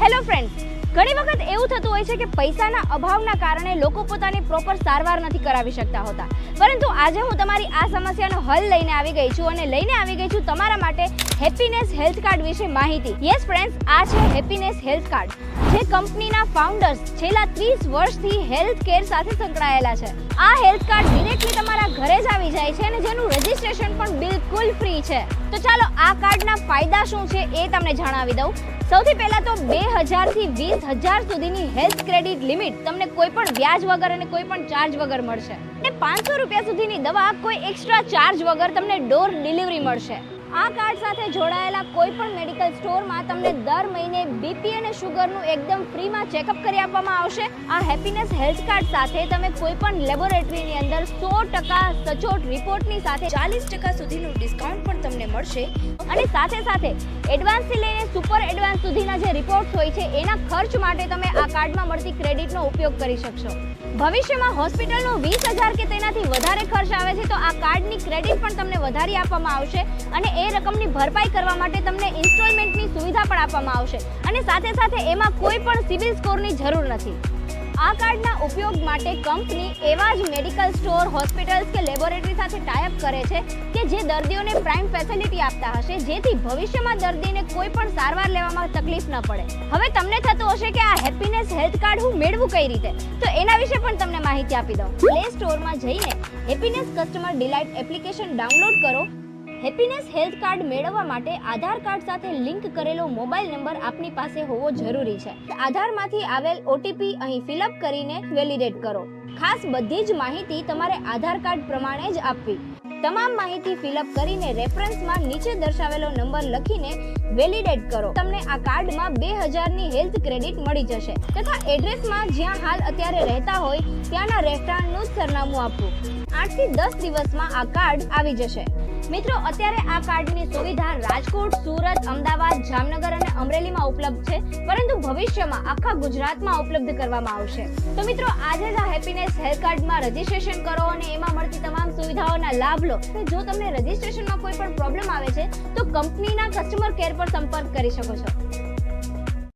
Hello friends, ઘણી વખત એવું થતું હોય છે કે પૈસાના અભાવના કારણે લોકો પોતાની પ્રોપર સારવાર નથી કરાવી શકતા હોતા. પરંતુ આજે હું તમારી આ સમસ્યાનો હલ લઈને આવી ગઈ છું અને લઈને આવી ગઈ છું તમારા માટે હેપીનેસ હેલ્થ કાર્ડ વિશે માહિતી. યસ ફ્રેન્ડ્સ, આ છે હેપીનેસ હેલ્થ કાર્ડ, જે કંપનીના ફાઉન્ડર્સ છેલ્લા 30 વર્ષથી હેલ્થ કેર સાથે સંકળાયેલા છે. આ હેલ્થ કાર્ડ ડિરેક્ટલી તમારા ઘરે જ આવી જાય છે અને જેનું રજિસ્ટ્રેશન પણ બિલકુલ ફ્રી છે. તો ચાલો આ કાર્ડના ફાયદા શું છે એ તમને જણાવી દઉં. સૌથી પહેલા તો 2000 થી 20000 સુધીની હેલ્થ ક્રેડિટ લિમિટ તમને કોઈ પણ વ્યાજ વગર અને કોઈ પણ ચાર્જ વગર મળશે અને 500 રૂપિયા સુધીની દવા કોઈ એક્સ્ટ્રા ચાર્જ વગર તમને ડોર ડિલિવરી મળશે. આ કાર્ડ સાથે જોડાયેલા કોઈ પણ મેડિકલ સ્ટોરમાં તમને દર મહિને બીપી અને શુગરનું એકદમ ફ્રીમાં ચેકઅપ કરી આપવામાં આવશે. આ હેપીનેસ હેલ્થ કાર્ડ સાથે તમે કોઈ પણ લેબોરેટરીની અંદર 100% સચોટ રિપોર્ટની સાથે 40% સુધીનું ડિસ્કાઉન્ટ પણ તમને મળશે અને સાથે એડવાન્સથી લઈને સુપર એડવાન્સ સુધીના જે રિપોર્ટ્સ હોય છે એના ખર્ચ માટે તમે આ કાર્ડમાં મળતી ક્રેડિટનો ઉપયોગ કરી શકશો. ભવિષ્યમાં હોસ્પિટલનો 20000 કે તેનાથી વધારે ખર્ચ આવે છે તો આ કાર્ડની ક્રેડિટ પણ તમને વધારી આપવામાં આવશે અને એ રકમની ભરપાઈ કરવા માટે તમને ઇન્સ્ટોલમેન્ટની સુવિધા પણ આપવામાં આવશે અને સાથે એમાં કોઈ પણ સિબિલ સ્કોરની જરૂર નથી. આ કાર્ડના ઉપયોગ માટે કંપની એવા જ મેડિકલ સ્ટોર, હોસ્પિટલ્સ કે લેબોરેટરી સાથે ટાઈઅપ કરે છે કે જે દર્દીઓને પ્રાઇમ ફેસિલિટી આપતા હશે, જેથી ભવિષ્યમાં દર્દીને કોઈ પણ સારવાર લેવામાં તકલીફ ન પડે. હવે તમને થતું હશે કે આ હેપીનેસ હેલ્થ કાર્ડ હું મેળવું કઈ રીતે, તો એના વિશે પણ તમને માહિતી આપી દઉં. પ્લે સ્ટોરમાં જઈને happiness customer delight application download કરો. હેપીનેસ હેલ્થ કાર્ડ મેળવવા માટે આધાર કાર્ડ સાથે લિંક કરેલો મોબાઈલ નંબર આપની પાસે હોવો જરૂરી છે. આધારમાંથી આવેલ ઓટીપી અહીં ફિલઅપ કરીને વેલિડેટ કરો. ખાસ બધી જ માહિતી તમારે આધાર કાર્ડ પ્રમાણે જ આપવી. તમામ માહિતી ફિલઅપ કરીને રેફરન્સમાં નીચે દર્શાવેલો નંબર લખીને વેલિડેટ કરો. તમને આ કાર્ડમાં 2000 ની હેલ્થ ક્રેડિટ મળી જશે તથા એડ્રેસમાં જ્યાં હાલ અત્યારે રહેતા હોય ત્યાંના રહેઠાણનું જ સરનામું આપવું. 8 થી 10 દિવસમાં આ કાર્ડ આવી જશે. મિત્રો, અત્યારે આ કાર્ડની સુવિધા રાજકોટ, સુરત, અમદાવાદ, જામનગર અને અમરેલીમાં ઉપલબ્ધ છે, પરંતુ ભવિષ્યમાં આખા ગુજરાતમાં ઉપલબ્ધ કરવામાં આવશે. તો મિત્રો, આજે જ આ હેપીનેસ હેલ્થ કાર્ડમાં રજીસ્ટ્રેશન કરો અને એમાં મળતી તમામ સુવિધાઓના લાભ લો. જો તમને રજીસ્ટ્રેશનમાં કોઈ પણ પ્રોબ્લેમ આવે છે તો કંપનીના કસ્ટમર કેર પર સંપર્ક કરી શકો છો.